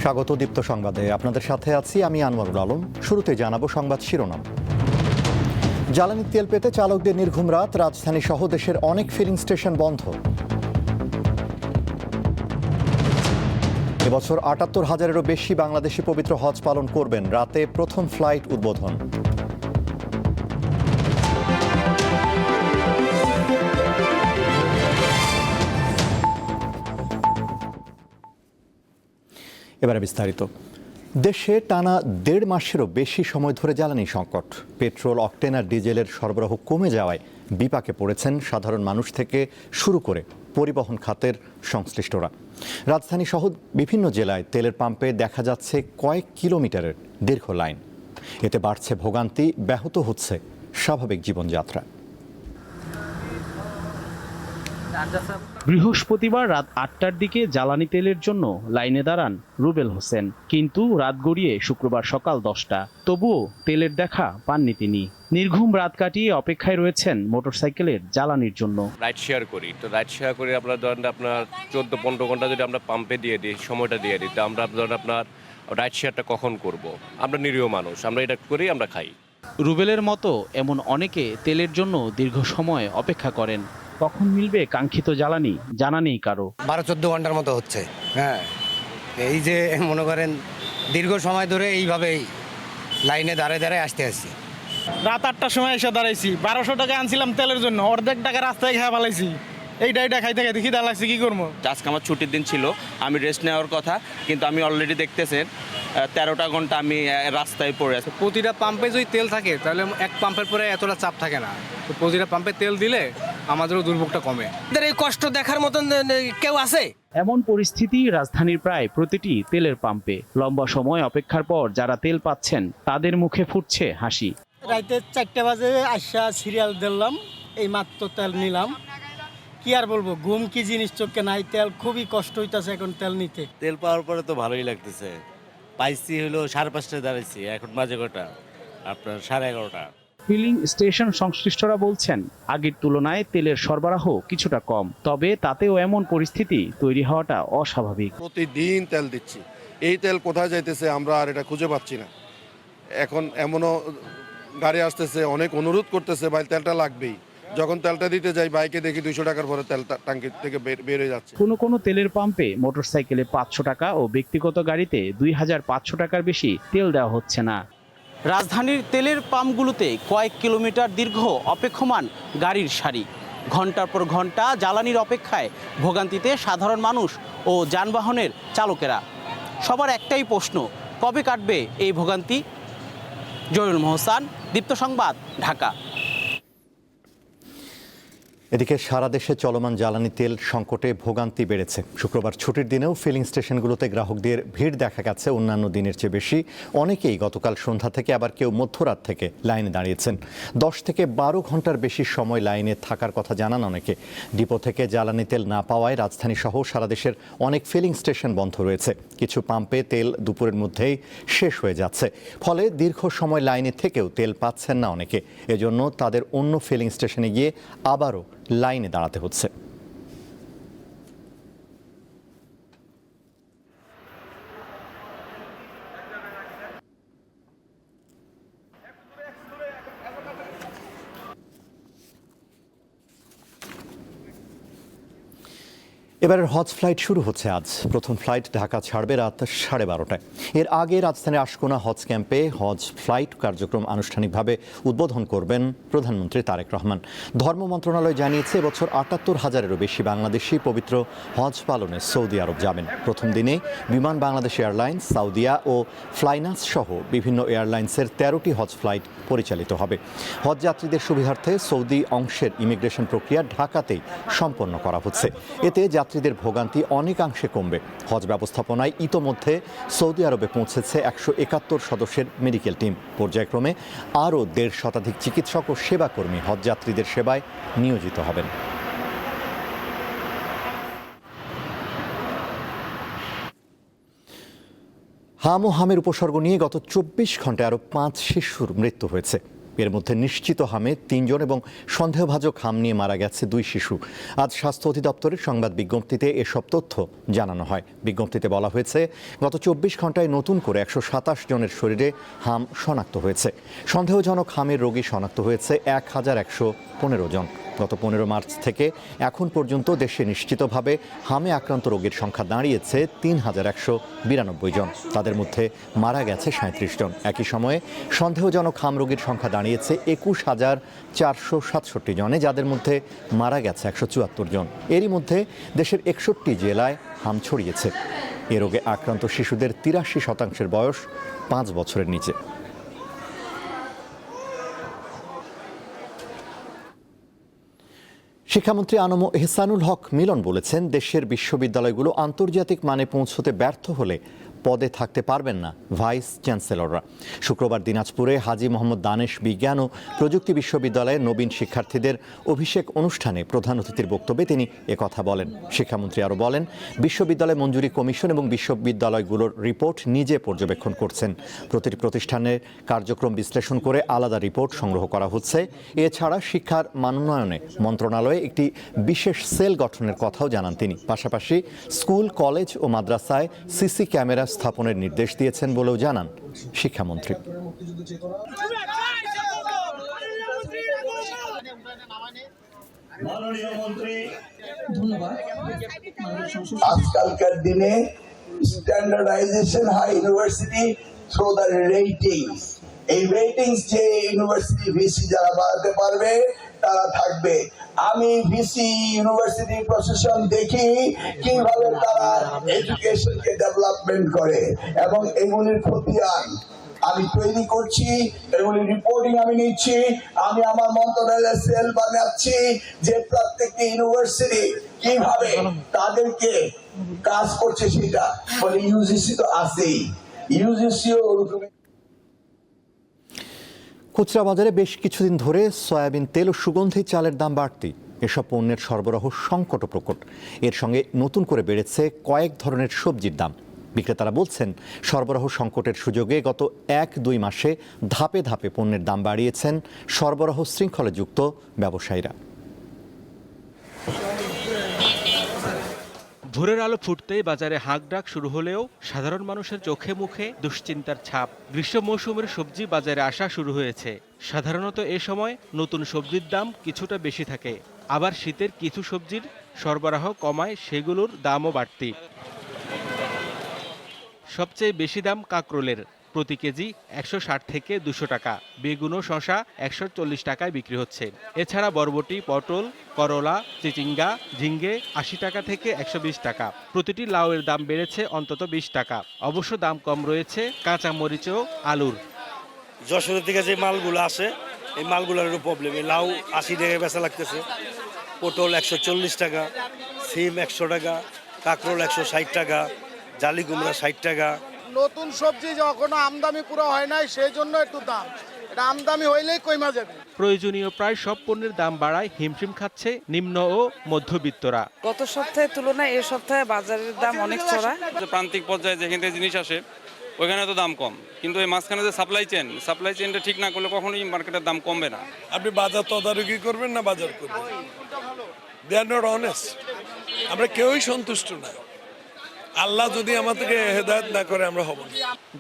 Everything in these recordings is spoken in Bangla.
স্বাগত দীপ্ত সংবাদে। আপনাদের সাথে আছি আমি আনোয়ারুল আলম। শুরুতে জানাবো সংবাদ শিরোনাম। জ্বালানি তেল পেতে চালকদের নির্ঘুম রাত, রাজধানী সহ দেশের অনেক ফিলিং স্টেশন বন্ধ। এবছর ৭৮,০০০-এরও বেশি বাংলাদেশি পবিত্র হজ পালন করবেন। রাতে প্রথম ফ্লাইট উদ্বোধন। এবারে বিস্তারিত। দেশে টানা ১.৫ মাসেরও বেশি সময় ধরে জ্বালানি সংকট। পেট্রোল, অকটেন আর ডিজেলের সরবরাহ কমে যাওয়ায় বিপাকে পড়েছেন সাধারণ মানুষ থেকে শুরু করে পরিবহন খাতের সংশ্লিষ্টরা। রাজধানী সহ বিভিন্ন জেলায় তেলের পাম্পে দেখা যাচ্ছে কয়েক কিলোমিটারের দীর্ঘ লাইন। এতে বাড়ছে ভোগান্তি, ব্যাহত হচ্ছে স্বাভাবিক জীবনযাত্রা। বৃহস্পতিবার রাত ৮টার দিকে জ্বালানি তেলের জন্য লাইনে দাঁড়ান রুবেল হোসেন, কিন্তু রাত গড়িয়ে শুক্রবার সকাল ১০টা, তবুও তেলের দেখা পাননি তিনি। নির্ঘুম রাত কাটিয়ে অপেক্ষায় রয়েছেন মোটরসাইকেলের জ্বালানির জন্য। রাইড শেয়ার করি, তো রাইড শেয়ার করে আপনার ধরেন আপনার ১৪-১৫ ঘন্টা যদি আমরা পাম্পে দিয়ে দিই, সময়টা দিয়ে দিই, তো আমরা ধরেন আপনার রাইড শেয়ারটা কখন করব? আমরা নিরীহ মানুষ, আমরা এটা করি, আমরা খাই। রুবেলের মতো এমন অনেকে তেলের জন্য দীর্ঘ সময় অপেক্ষা করেন। কখন মিলবে কাঙ্ক্ষিত জ্বালানি জানা নেই কারো। ১২-১৪ ঘন্টার মতো হচ্ছে। হ্যাঁ, এই যে মনে করেন দীর্ঘ সময় ধরে এইভাবেই লাইনে দাঁড়ায় দাঁড়ায় আসতে আসছি। রাত ৮টার সময় এসে দাঁড়াইছি, ১২০০ টাকা আনছিলাম তেলের জন্য, অর্ধেক টাকা রাস্তায় খেয়ে ফেলাইছি। এইটা খাইতে খাইতে খিদা লাগছে, কি করবো? আজকে আমার ছুটির দিন ছিল, আমি রেস্ট নেওয়ার কথা, কিন্তু আমি অলরেডি দেখতেছেন ১৩টা ঘন্টা আমি রাস্তায় পড়ে আছি। প্রতিটা পাম্পে যদি তেল থাকে তাহলে এক পাম্পের পরে এতটা চাপ থাকে না। তো প্রতিটা পাম্পে তেল দিলে আমাদেরও দুর্ভোগটা কমে। এই কষ্ট দেখার মতন কেউ আছে? এমন পরিস্থিতি রাজধানীর প্রায় প্রতিটি তেলের পাম্পে। লম্বা সময় অপেক্ষার পর যারা তেল পাচ্ছেন তাদের মুখে ফুটছে হাসি। রাইতে ৪টা বাজে আসা সিরিয়াল দিলাম, এই মাত্র তেল নিলাম। কি আর বলবো, ঘুম কি জিনিস চোখে নাই, তেল খুবই কষ্ট হইতাছে এখন তেল নিতে। তেল পাওয়ার পরে তো ভালোই লাগতেছে। পাইছি হলো ৫:৩০টায় দাঁড়াইছি, এখন বাজে কটা আপনার 11:30টা। ফিলিং স্টেশন সংশ্লিষ্টরা বলছেন আগের তুলনায় তেলের সরবরাহ কিছুটা কম, তবে তাতেও এমন পরিস্থিতি তৈরি হওয়াটা অস্বাভাবিক। প্রতিদিন তেল দিচ্ছি, এই তেল কোথায় যাইতেছে আমরা আর এটা খুঁজে পাচ্ছি না। এখন এমনও গাড়ি আসতেছে, অনেক অনুরোধ করতেছে ভাই তেলটা লাগবেই। যখন তেলটা দিতে যাই বাইকে দেখি ২০০ টাকার পরে তেল ট্যাঙ্কি থেকে বের হয়ে যাচ্ছে। কোনো তেলের পাম্পে মোটরসাইকেলে ৫০০ টাকা ও ব্যক্তিগত গাড়িতে ২৫০০ টাকার বেশি তেল দেওয়া হচ্ছে না। রাজধানীর তেলের পাম্পগুলোতে কয়েক কিলোমিটার দীর্ঘ অপেক্ষমান গাড়ির সারি। ঘন্টার পর ঘন্টা জ্বালানির অপেক্ষায় ভোগান্তিতে সাধারণ মানুষ ও যানবাহনের চালকেরা। সবার একটাই প্রশ্ন, কবে কাটবে এই ভোগান্তি? জয়নুল মোহসান, দীপ্ত সংবাদ, ঢাকা। এদিকে সারা দেশে চলমান জ্বালানি তেল সংকটে ভোগান্তি বেড়েছে। শুক্রবার ছুটির দিনেও ফিলিং স্টেশনগুলোতে গ্রাহকদের ভিড় দেখা গেছে অন্যান্য দিনের চেয়ে বেশি। অনেকেই গতকাল সন্ধ্যা থেকে, আবার কেউ মধ্যরাত থেকে লাইনে দাঁড়িয়েছেন। ১০ থেকে ১২ ঘন্টার বেশি সময় লাইনে থাকার কথা জানান অনেকে। ডিপো থেকে জ্বালানি তেল না পাওয়ায় রাজধানী সহ সারা দেশের অনেক ফিলিং স্টেশন বন্ধ রয়েছে। কিছু পাম্পে তেল দুপুরের মধ্যেই শেষ হয়ে যাচ্ছে, ফলে দীর্ঘ সময় লাইনে থেকেও তেল পাচ্ছেন না অনেকে। এজন্য তাদের অন্য ফিলিং স্টেশনে গিয়ে আবারও লাইনে দাঁড়াতে হচ্ছে। এবারের হজ ফ্লাইট শুরু হচ্ছে আজ। প্রথম ফ্লাইট ঢাকা ছাড়বে রাত 12:30টায়। এর আগে রাজধানীর আশকোনা হজ ক্যাম্পে হজ ফ্লাইট কার্যক্রম আনুষ্ঠানিকভাবে উদ্বোধন করবেন প্রধানমন্ত্রী তারেক রহমান। ধর্ম মন্ত্রণালয় জানিয়েছে এবছর ৭৮,০০০-এরও বেশি বাংলাদেশি পবিত্র হজ পালনে সৌদি আরব যাবেন। প্রথম দিনে বিমান বাংলাদেশ এয়ারলাইন্স, সাউদিয়া ও ফ্লাইনাস সহ বিভিন্ন এয়ারলাইন্সের ১৩টি হজ ফ্লাইট পরিচালিত হবে। হজ যাত্রীদের সুবিধার্থে সৌদি অংশের ইমিগ্রেশন প্রক্রিয়া ঢাকাতেই সম্পন্ন করা হচ্ছে। এতে যাত্রীদের ভোগান্তি অনেকাংশে কমবে। হজ ব্যবস্থাপনায় ইতোমধ্যে সৌদি আরবে পৌঁছেছে ১৭১ সদস্যের মেডিকেল টিম। পর্যায়ক্রমে আরও ১৫০ শতাধিক চিকিৎসক ও সেবাকর্মী হজ যাত্রীদের সেবায় নিয়োজিত হবেন। হাম ও হামের উপসর্গ নিয়ে গত ২৪ ঘন্টায় আরও ৫ শিশুর মৃত্যু হয়েছে। এর মধ্যে নিশ্চিত হামে 3 জন এবং সন্দেহভাজন হাম নিয়ে মারা গেছে 2 শিশু। আজ স্বাস্থ্য অধিদপ্তরের সংবাদ বিজ্ঞপ্তিতে এসব তথ্য জানানো হয়। বিজ্ঞপ্তিতে বলা হয়েছে, গত 24 ঘন্টায় নতুন করে 127 জনের শরীরে হাম শনাক্ত হয়েছে। সন্দেহজনক হামের রোগী শনাক্ত হয়েছে 1115 জন। গত 15 মার্চ থেকে এখন পর্যন্ত দেশে নিশ্চিতভাবে হামে আক্রান্ত রোগীর সংখ্যা দাঁড়িয়েছে 3192 জন। তাদের মধ্যে মারা গেছে 37 জন। একই সময়ে সন্দেহজনক হাম রোগীর সংখ্যা দাঁড়িয়েছে 21467 জনে, যাদের মধ্যে মারা গেছে 174 জন। এরই মধ্যে দেশের 61 জেলায় হাম ছড়িয়েছে। এ রোগে আক্রান্ত শিশুদের 83% বয়স 5 বছরের নিচে। শিক্ষামন্ত্রী আনম এহসানুল হক মিলন বলেছেন, দেশের বিশ্ববিদ্যালয়গুলো আন্তর্জাতিক মানে পৌঁছতে ব্যর্থ হলে পদে থাকতে পারবেন না ভাইস চ্যান্সেলররা। শুক্রবার দিনাজপুরে হাজী মোহাম্মদ দানেশ বিজ্ঞান ও প্রযুক্তি বিশ্ববিদ্যালয়ের নবীন শিক্ষার্থীদের অভিষেক অনুষ্ঠানে প্রধান অতিথির বক্তব্যে তিনি একথা বলেন। শিক্ষামন্ত্রী আরও বলেন, বিশ্ববিদ্যালয় মঞ্জুরি কমিশন এবং বিশ্ববিদ্যালয়গুলোর রিপোর্ট নিজে পর্যবেক্ষণ করছেন। প্রতিটি প্রতিষ্ঠানের কার্যক্রম বিশ্লেষণ করে আলাদা রিপোর্ট সংগ্রহ করা হচ্ছে। এছাড়া শিক্ষার মানোন্নয়নে মন্ত্রণালয়ে একটি বিশেষ সেল গঠনের কথাও জানান তিনি। পাশাপাশি স্কুল, কলেজ ও মাদ্রাসায় সিসি ক্যামেরা স্থাপনের নির্দেশ দিয়েছেন বলেও জানান শিক্ষামন্ত্রী। আজকালকার দিনে স্ট্যান্ডার্ডাইজেশন হয় ইউনিভার্সিটি থ্রু দ্য রেটিংস। এই রেটিংস যে ইউনিভার্সিটি ভিসি যারা বাড়াতে পারবে তারা থাকবে। আমি ভিসি ইউনিভার্সিটি প্রশাসন দেখি কিভাবে তারা এডুকেশনকে ডেভেলপমেন্ট করে এবং এগুলির খতিয়ান আমি তৈরি করছি, এগুলি রিপোর্টিং আমি নিচ্ছি। আমি আমার মন্ত্রণালয়ের সেল বানাচ্ছি যে প্রত্যেকটি ইউনিভার্সিটি কিভাবে তাদেরকে কাজ করছে সেটা বলে। ইউজিসি তো আছেই, ইউজিসিও ওরকম। খুচরা বাজারে বেশ কিছুদিন ধরে সয়াবিন তেল ও সুগন্ধি চালের দাম বাড়তি। এসব পণ্যের সরবরাহ সংকট প্রকট। এর সঙ্গে নতুন করে বেড়েছে কয়েক ধরনের সবজির দাম। বিক্রেতারা বলছেন, সরবরাহ সংকটের সুযোগে গত 1-2 মাসে ধাপে ধাপে পণ্যের দাম বাড়িয়েছেন সরবরাহ শৃঙ্খলে যুক্ত ব্যবসায়ীরা। ভোরের আলো ফুটতেই বাজারে হাঁকডাক শুরু হলেও সাধারণ মানুষের চোখে মুখে দুশ্চিন্তার ছাপ। গ্রীষ্ম মৌসুমের সবজি বাজারে আসা শুরু হয়েছে। সাধারণত এ সময় নতুন সবজির দাম কিছুটা বেশি থাকে, আবার শীতের কিছু সবজির সরবরাহ কমায় সেগুলোর দামও বাড়তি। সবচেয়ে বেশি দাম কাঁকরোলের, প্রতি কেজি 160 থেকে 200 টাকা। বেগুন ও শসা 140 টাকায় বিক্রি হচ্ছে। এছাড়া বরবটি, পটল, করলা, চিচিঙ্গা, ঝিঙ্গে 80 টাকা থেকে 120 টাকা। প্রতিটি লাউয়ের দাম বেড়েছে অন্তত 20 টাকা। অবশ্য দাম কম রয়েছে কাঁচা মরিচ ও আলুর। যশোর থেকে যে মালগুলো আসে এই মালগুলোর একটু প্রবলেম। এই লাউ 80 টাকা বেচা লাগতেছে, পটল 140 টাকা, সিম 100 টাকা, কাঁকরোল 160 টাকা, জালি কুমড়া 60 টাকা। নতুন সবজি যখন আমদানি পুরো হয় নাই, সেই জন্য একটু দাম। এটা আমদানি হইলেই কমে যাবে। প্রয়োজনীয় প্রায় সব পণ্যের দাম বাড়ায় হিমশিম খাচ্ছে নিম্ন ও মধ্যবিত্তরা। গত সপ্তাহের তুলনায় এই সপ্তাহে বাজারের দাম অনেক চড়া। প্রান্তিক পর্যায়ে যেখান থেকে জিনিস আসে ওইখানে তো দাম কম, কিন্তু এই মাঝখানে যে সাপ্লাই চেনটা ঠিক না করলে কখনোই মার্কেটের দাম কমবে না। আপনি বাজার তদারকি করবেন না বাজার করবেন, দে আর নট অনেস্ট। আমরা কেউই সন্তুষ্ট না। আল্লাহ যদি আমাদেরকে হেদায়েত না করে আমরা হব না।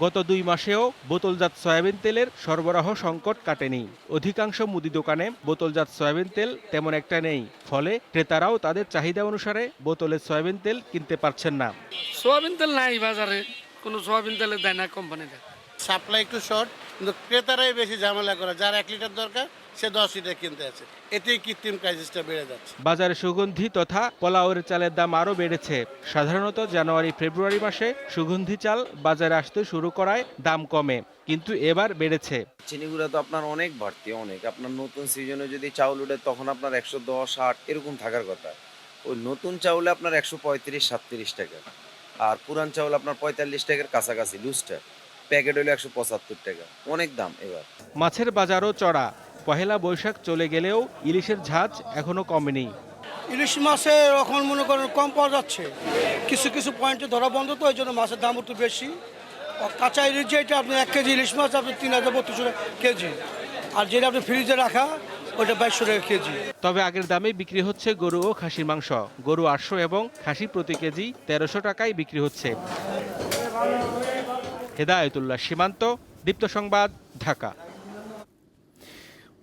গত 2 মাসেও বোতলজাত সয়াবিন তেলের সরবরাহ সংকট কাটেনি। অধিকাংশ মুদি দোকানে বোতলজাত সয়াবিন তেল তেমন একটা নেই। ফলে ক্রেতারাও তাদের চাহিদা অনুসারে বোতলের সয়াবিন তেল কিনতে পারছেন না। সোয়াবিন তেল নাই বাজারে, কোনো সোয়াবিন তেলের দেয় না কোম্পানিতে। সাপ্লাই একটু শর্ট, কিন্তু ক্রেতারাই বেশি ঝামেলা করে। যার 1 লিটার দরকার সে 10 লিটার কিনতে আছে। এতেই কৃত্রিম ক্রাইসিসটা বেড়ে যাচ্ছে। বাজারে সুগন্ধি তথা পোলাওয়ের চালের দাম আরও বেড়েছে। সাধারণত জানুয়ারি-ফেব্রুয়ারি মাসে সুগন্ধি চাল বাজারে আসতে শুরু করায় দাম কমে, কিন্তু এবার বেড়েছে। চিনিগুড়া তো আপনার অনেক বাড়তি, অনেক। আপনার নতুন সিজনে যদি চাউল উঠে তখন আপনার 110, 60 এরকম থাকার কথা। ওই নতুন চাউলে আপনার 135-37 টাকা, আর পুরান চাউল আপনার 45 টাকার কাছাকাছি লুজটা। প্যাকেট হলো 175 টাকা। অনেক দাম এবার। মাছের বাজারও চড়া। পহেলা বৈশাখ চলে গেলেও ইলিশের ঝাঁজ এখনো কমেনি। ইলিশ মাছের এখন মনে করেন কম পাওয়া যাচ্ছে, কিছু কিছু পয়েন্টে ধরা বন্ধ, তো ওই জন্য মাছের দাম একটু বেশি। কাঁচা ইলিশ যেটা আপনি 1 কেজি ইলিশ মাছ আপনি 3032 টাকা কেজি, আর যেটা আপনি ফ্রিজে রাখা ওটা 2200 টাকা কেজি। তবে আগের দামে বিক্রি হচ্ছে গরু ও খাসির মাংস। গরু 800 এবং খাসি প্রতি কেজি 1300 টাকায় বিক্রি হচ্ছে। হেদায়েতুল্লাহ সীমান্ত, দীপ্ত সংবাদ, ঢাকা।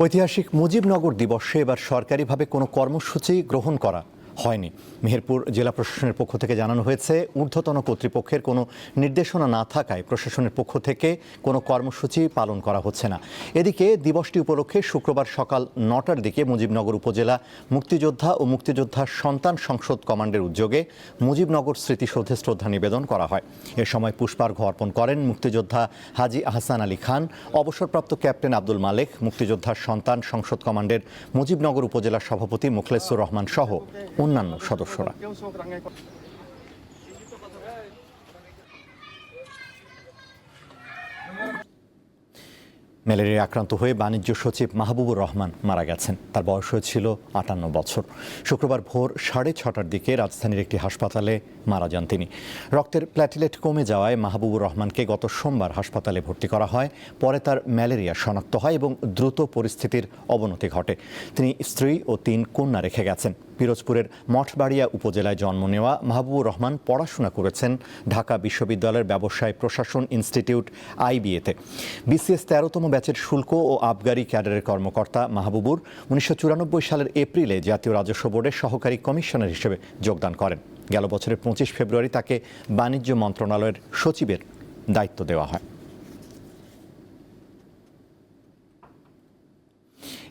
ঐতিহাসিক মুজিবনগর দিবসে এবার সরকারিভাবে কোনো কর্মসূচি গ্রহণ করা হয়নি। মেহেরপুর জেলা প্রশাসনের পক্ষ থেকে জানানো হয়েছে, ঊর্ধ্বতন কর্তৃপক্ষের কোনো নির্দেশনা না থাকায় প্রশাসনের পক্ষ থেকে কোনো কর্মসূচি পালন করা হচ্ছে না। এদিকে দিবসটি উপলক্ষে শুক্রবার সকাল 9টার দিকে মুজিবনগর উপজেলা মুক্তিযোদ্ধা ও মুক্তিযোদ্ধার সন্তান সংসদ কমান্ডের উদ্যোগে মুজিবনগর স্মৃতিসৌধে শ্রদ্ধা নিবেদন করা হয়। এ সময় পুষ্পার্ঘ্য অর্পণ করেন মুক্তিযোদ্ধা হাজী আহসান আলী খান, অবসরপ্রাপ্ত ক্যাপ্টেন আব্দুল মালেক, মুক্তিযোদ্ধার সন্তান সংসদ কমান্ডের মুজিবনগর উপজেলা সভাপতি মুখলেসুর রহমান সহ অন্যান্য সদস্যরা। ম্যালেরিয়া আক্রান্ত হয়ে বাণিজ্য সচিব মাহবুবুর রহমান মারা গেছেন। তার বয়স হয়েছিল 58 বছর। শুক্রবার ভোর 6:30টার দিকে রাজধানীর একটি হাসপাতালে মারা যান তিনি। রক্তের প্ল্যাটিলেট কমে যাওয়ায় মাহবুবুর রহমানকে গত সোমবার হাসপাতালে ভর্তি করা হয়। পরে তার ম্যালেরিয়া শনাক্ত হয় এবং দ্রুত পরিস্থিতির অবনতি ঘটে। তিনি স্ত্রী ও 3 কন্যা রেখে গেছেন। পিরোজপুরের মঠবাড়িয়া উপজেলায় জন্ম নেওয়া মাহবুবুর রহমান পড়াশোনা করেছেন ঢাকা বিশ্ববিদ্যালয়ের ব্যবসায় প্রশাসন ইনস্টিটিউট IBA-তে। BCS 13তম ব্যাচের শুল্ক ও আবগারি ক্যাডারের কর্মকর্তা মাহবুবুর 1994 সালের এপ্রিলে জাতীয় রাজস্ব বোর্ডের সহকারী কমিশনার হিসেবে যোগদান করেন। গেল বছরের 25 ফেব্রুয়ারি তাকে বাণিজ্য মন্ত্রণালয়ের সচিবের দায়িত্ব দেওয়া হয়।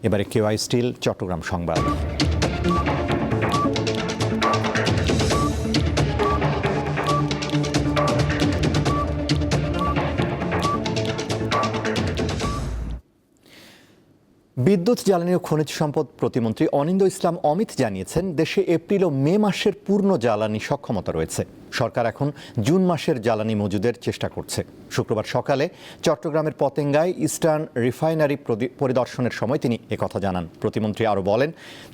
এবারে KY স্টিল চট্টগ্রাম সংবাদ। বিদ্যুৎ, জ্বালানি ও খনিজ সম্পদ প্রতিমন্ত্রী অনিন্দ ইসলাম অমিত জানিয়েছেন, দেশে এপ্রিল ও মে মাসের পূর্ণ জ্বালানি সক্ষমতা রয়েছে। সরকার এখন জুন মাসের জ্বালানি মজুদের চেষ্টা করছে। শুক্রবার সকালে চট্টগ্রামের পতেঙ্গায় ইস্টার্ন রিফাইনারি পরিদর্শনের সময় তিনি একথা জানান। প্রতিমন্ত্রী আরও বলেন,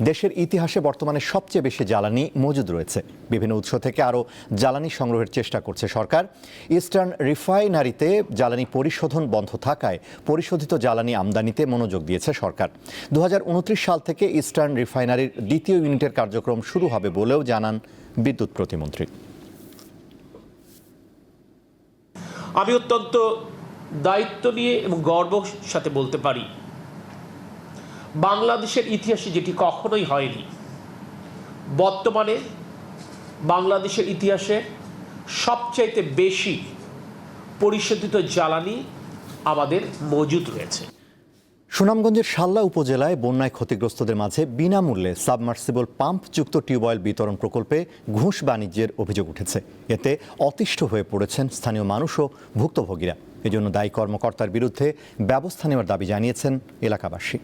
দেশের ইতিহাসে বর্তমানে সবচেয়ে বেশি জ্বালানি মজুদ রয়েছে। বিভিন্ন উৎস থেকে আরও জ্বালানি সংগ্রহের চেষ্টা করছে সরকার। ইস্টার্ন রিফাইনারিতে জ্বালানি পরিশোধন বন্ধ থাকায় পরিশোধিত জ্বালানি আমদানিতে মনোযোগ দিয়েছে সরকার। 2029 সাল থেকে ইস্টার্ন রিফাইনারির দ্বিতীয় ইউনিটের কার্যক্রম শুরু হবে বলেও জানান বিদ্যুৎ প্রতিমন্ত্রী। আমি অত্যন্ত দায়িত্ব নিয়ে এবং গর্বের সাথে বলতে পারি, বাংলাদেশের ইতিহাসে যেটি কখনোই হয়নি, বর্তমানে বাংলাদেশের ইতিহাসে সবচাইতে বেশি পরিশোধিত জ্বালানি আমাদের মজুদ রয়েছে। সুনামগঞ্জের শাল্লা উপজেলায় বন্যায় ক্ষতিগ্রস্তদের মাঝে বিনামূল্যে সাবমার্সিবল পাম্পযুক্ত টিউবওয়েল বিতরণ প্রকল্পে ঘুষ বাণিজ্যের অভিযোগ উঠেছে। এতে অতিষ্ঠ হয়ে পড়েছেন স্থানীয় মানুষ ও ভুক্তভোগীরা। এজন্য দায়ী কর্মকর্তার বিরুদ্ধে ব্যবস্থা নেওয়ার দাবি জানিয়েছেন এলাকাবাসী।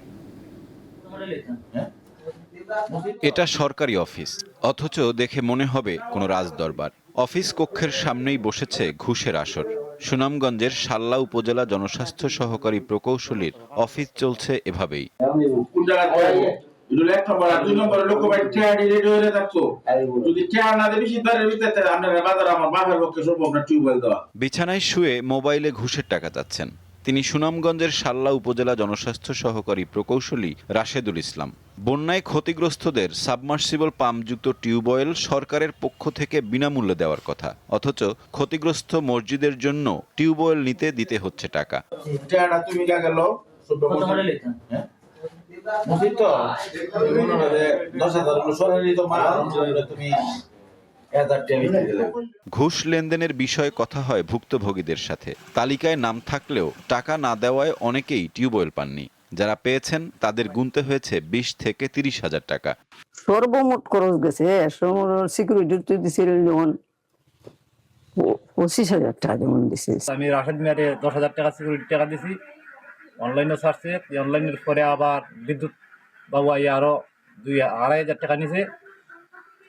এটা সরকারি অফিস, অথচ দেখে মনে হবে কোনো রাজদরবার। অফিস কক্ষের সামনেই বসেছে ঘুষের আসর। সুনামগঞ্জের শাল্লা উপজেলা জনস্বাস্থ্য সহকারী প্রকৌশলীর অফিস চলছে এভাবেই। বিছানায় শুয়ে মোবাইলে ঘুষের টাকা চাচ্ছেন তিনি সুনামগঞ্জের শাল্লা উপজেলা জনস্বাস্থ্য সহকারী প্রকৌশলী রাশেদুল ইসলাম। বন্যায় ক্ষতিগ্রস্তদের সাবমার্সিবল পাম্পযুক্ত টিউবওয়েল সরকারের পক্ষ থেকে বিনামূল্যে দেওয়ার কথা, অথচ ক্ষতিগ্রস্ত মসজিদের জন্য টিউবওয়েল নিতে দিতে হচ্ছে টাকা। ঘুষ লেনদেনের বিষয়ে কথা হয় ভুক্তভোগীদের সাথে। তালিকায় নাম থাকলেও টাকা না দেওয়ায় অনেকেই টিউবওয়েল পাননি। যারা পেয়েছেন তাদের গুনতে হয়েছে 20 থেকে 30 হাজার টাকা। সর্বমোট খরচ গেছে সিকিউরিটি দিছিল যেমন 25,000 টাকা যেমন দিছে। আমি রাশেদ মিয়ারে 10,000 টাকা সিকিউরিটি টাকা দিছি, অনলাইনে ছাড়ছে। অনলাইনের পরে আবার বিদ্যুৎ বাবু আরো 2-2.5 হাজার টাকা নিছে।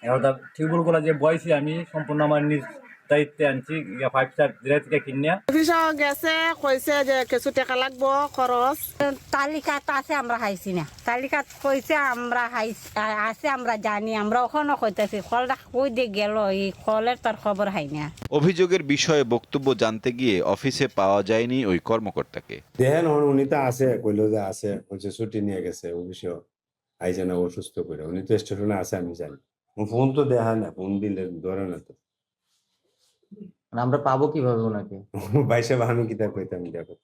এবার টিউবওয়েলগুলো যে বয়সী আমি সম্পূর্ণ আমার নিজ দায়িত্বে আনছি 5 স্টার জিরা থেকে কিনিয়া অফিসও গেছে কইছে যে কিছু টাকা লাগবো খরচ। তালিকাত আছে আমরা হাইছি না, তালিকাত কইছে আমরা আছে আমরা জানি, আমরা ওখানে কইতেছি কলটা কই দিয়ে গেল এই কলের তার খবর হাই না। অভিযোগের বিষয়ে বক্তব্য জানতে গিয়ে অফিসে পাওয়া যায়নি ওই কর্মকর্তাকে। দেখেন উনি তো আছে, কইলো যে আছে, বলছে ছুটি নিয়ে গেছে অফিসে আইছে না অসুস্থ করে, উনি তো স্টেশনে আছে আমি জানি। ফোন তো দেখা না, ফোন দিলে ধরে না তো। আমরা পাবো কিভাবে ওনাকে? বাইশে আমি কিতা কইতাম দেখো।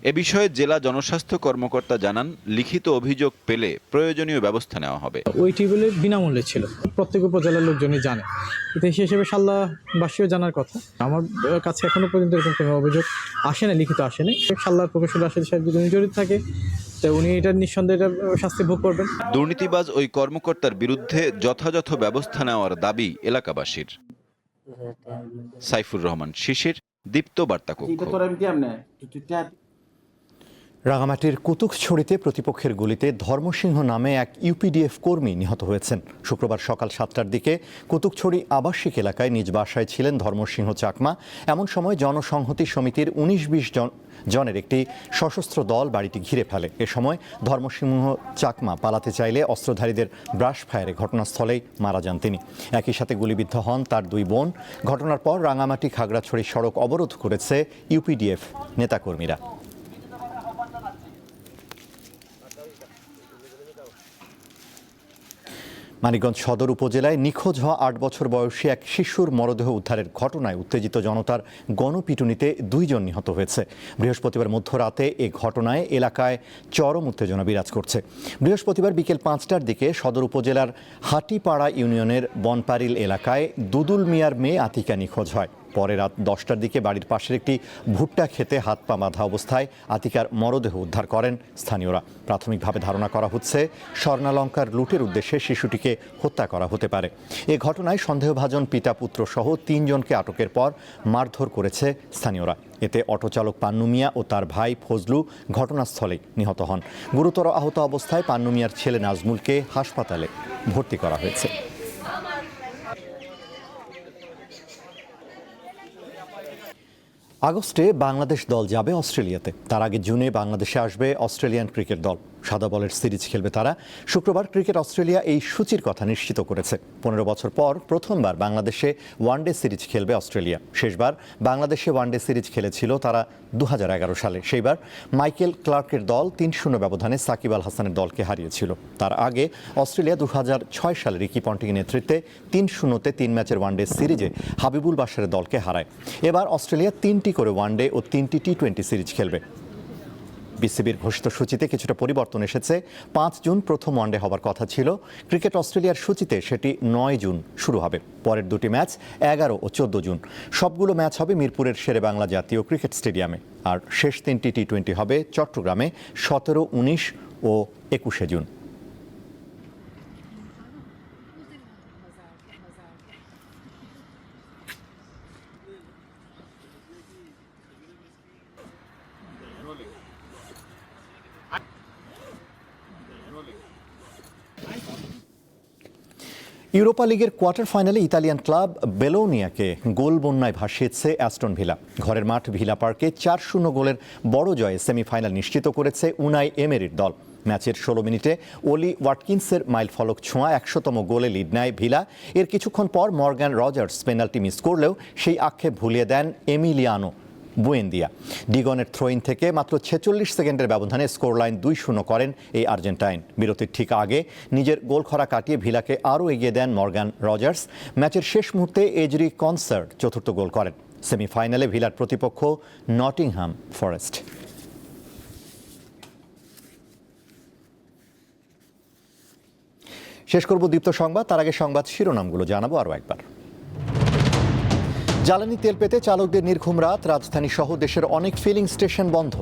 এ বিষয়ে জেলা জনস্বাস্থ্য কর্মকর্তা জানান, লিখিত অভিযোগ পেলে প্রয়োজনীয় ব্যবস্থা নেওয়া হবে। ওই টিউবওয়েল বিনামূল্যে ছিল, প্রত্যেক উপজেলার লোকজনই জানে, কিন্তু সেই হিসেবে সাল্লাবাসীও জানার কথা। আমার কাছে এখনো পর্যন্ত এরকম কোনো অভিযোগ আসেনি, লিখিত আসেনি। সাল্লার প্রকৌশলী রাশেদ সাহেব যদি জড়িত থাকে তো উনি এটা নিঃসন্দেহে শাস্তি ভোগ করবেন। দুর্নীতিবাজ ওই কর্মকর্তার বিরুদ্ধে যথাযথ ব্যবস্থা নেওয়ার দাবি এলাকাবাসীর। সাইফুর রহমান শিশির, দীপ্ত বার্তা কক্ষ। রাঙামাটির কুতুকছড়িতে প্রতিপক্ষের গুলিতে ধর্মসিংহ নামে এক ইউপিডিএফ কর্মী নিহত হয়েছেন। শুক্রবার সকাল 7টার দিকে কুতুকছড়ি আবাসিক এলাকায় নিজ বাসায় ছিলেন ধর্মসিংহ চাকমা। এমন সময় জনসংহতি সমিতির 19-20 জনের একটি সশস্ত্র দল বাড়িটি ঘিরে ফেলে। এ সময় ধর্মসিংহ চাকমা পালাতে চাইলে অস্ত্রধারীদের ব্রাশ ফায়ারে ঘটনাস্থলেই মারা যান তিনি। একই সাথে গুলিবিদ্ধ হন তার 2 বোন। ঘটনার পর রাঙামাটি খাগড়াছড়ি সড়ক অবরোধ করেছে ইউপিডিএফ নেতাকর্মীরা। মানিকগঞ্জ সদর উপজেলায় নিখোঁজ হওয়া 8 বছর বয়সী এক শিশুর মরদেহ উদ্ধারের ঘটনায় উত্তেজিত জনতার গণপিটুনিতে 2 জন নিহত হয়েছে। বৃহস্পতিবার মধ্যরাতে এ ঘটনায় এলাকায় চরম উত্তেজনা বিরাজ করছে। বৃহস্পতিবার বিকেল 5টার দিকে সদর উপজেলার হাটিপাড়া ইউনিয়নের বনপারিল এলাকায় দুদুল মিয়ার মেয়ে আতিকা নিখোঁজ হয়। পরে রাত 10টার দিকে বাড়ির পাশের একটি ভুট্টা খেতে হাত পা বাঁধা অবস্থায় আতিকার মরদেহ উদ্ধার করেন স্থানীয়রা। প্রাথমিকভাবে ধারণা করা হচ্ছে স্বর্ণালঙ্কার লুটের উদ্দেশ্যে শিশুটিকে হত্যা করা হতে পারে। এ ঘটনায় সন্দেহভাজন পিতা পুত্র সহ 3 জনকে আটকের পর মারধর করেছে স্থানীয়রা। এতে অটোচালক পান্নু মিয়া ও তার ভাই ফজলু ঘটনাস্থলেই নিহত হন। গুরুতর আহত অবস্থায় পান্নু মিয়ার ছেলে নাজমুলকে হাসপাতালে ভর্তি করা হয়েছে। আগস্টে বাংলাদেশ দল যাবে অস্ট্রেলিয়াতে। তার আগে জুনে বাংলাদেশে আসবে অস্ট্রেলিয়ান ক্রিকেট দল। সাদা বলের সিরিজ খেলবে তারা। শুক্রবার ক্রিকেট অস্ট্রেলিয়া এই সূচির কথা নিশ্চিত করেছে। 15 বছর পর প্রথমবার বাংলাদেশে ওয়ানডে সিরিজ খেলবে অস্ট্রেলিয়া। শেষবার বাংলাদেশে ওয়ানডে সিরিজ খেলেছিল তারা 2011 সালে। সেইবার মাইকেল ক্লার্কের দল 3-0 ব্যবধানে সাকিব আল হাসানের দলকে হারিয়েছিল। তার আগে অস্ট্রেলিয়া 2006 সালে রিকি পন্টিং নেতৃত্বে 3-0-তে 3 ম্যাচের ওয়ানডে সিরিজে হাবিবুল বাশারের দলকে হারায়। এবার অস্ট্রেলিয়া 3টি করে ওয়ানডে ও 3টি টি-20 সিরিজ খেলবে। বিসিবির ঘোষিত সূচিতে কিছুটা পরিবর্তন এসেছে। 5 জুন প্রথম ওয়ানডে হবার কথা ছিল। ক্রিকেট অস্ট্রেলিয়ার সূচিতে সেটি 9 জুন শুরু হবে। পরের 2টি ম্যাচ 11 ও 14 জুন। সবগুলো ম্যাচ হবে মিরপুরের শেরেবাংলা জাতীয় ক্রিকেট স্টেডিয়ামে। আর শেষ 3টি টি-20 হবে চট্টগ্রামে 17, 19 ও 21 জুন। ইউরোপা লিগের কোয়ার্টার ফাইনালে ইতালিয়ান ক্লাব বেলোনিয়াকে গোল বন্যায় ভাসিয়েছে অ্যাস্টন ভিলা। ঘরের মাঠ ভিলা পার্কে 4-0 গোলের বড় জয়ে সেমিফাইনাল নিশ্চিত করেছে উনাই এমেরির দল। ম্যাচের 16 মিনিটে ওলি ওয়াটকিন্সের মাইল ফলক ছোঁয়া 100তম গোলে লিড নেয় ভিলা। এর কিছুক্ষণ পর মর্গান রজার্স পেনাল্টি মিস করলেও সেই আক্ষেপ ভুলিয়ে দেন এমিলিয়ানো বুয়েন্দিয়া। ডিগনের থ্রোইন থেকে মাত্র 46 সেকেন্ডের ব্যবধানে স্কোরলাইন 2-0 করেন এই আর্জেন্টাইন। বিরতির ঠিক আগে নিজের গোলখরা কাটিয়ে ভিলাকে আরও এগিয়ে দেন মর্গান রজার্স। ম্যাচের শেষ মুহূর্তে এজরি কনসার্ট চতুর্থ গোল করেন। সেমিফাইনালে ভিলার প্রতিপক্ষ নটিংহাম ফরেস্ট। শেষ করব দীপ্ত সংবাদ, তার আগে সংবাদ শিরোনামগুলো জানাবো আরও একবার। জ্বালানি তেল পেতে চালকদের নির্ঘুম রাত। রাজধানী সহ দেশের অনেক ফিলিং স্টেশন বন্ধ।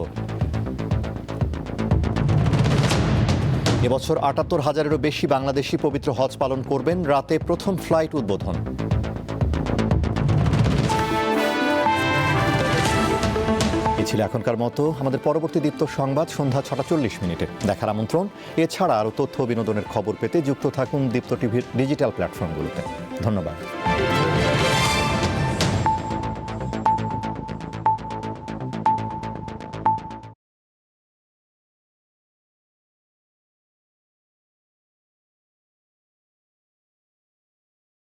এবছর ৭৮,০০০-এরও বেশি বাংলাদেশি পবিত্র হজ পালন করবেন। রাতে প্রথম ফ্লাইট উদ্বোধন। এই ছিল এখনকার মতো। আমাদের পরবর্তী দীপ্ত সংবাদ সন্ধ্যা ৬টা ৪০ দেখার আমন্ত্রণ। এছাড়া আরও তথ্য বিনোদনের খবর পেতে যুক্ত থাকুন দীপ্ত টিভির ডিজিটাল প্ল্যাটফর্মগুলোতে। ধন্যবাদ।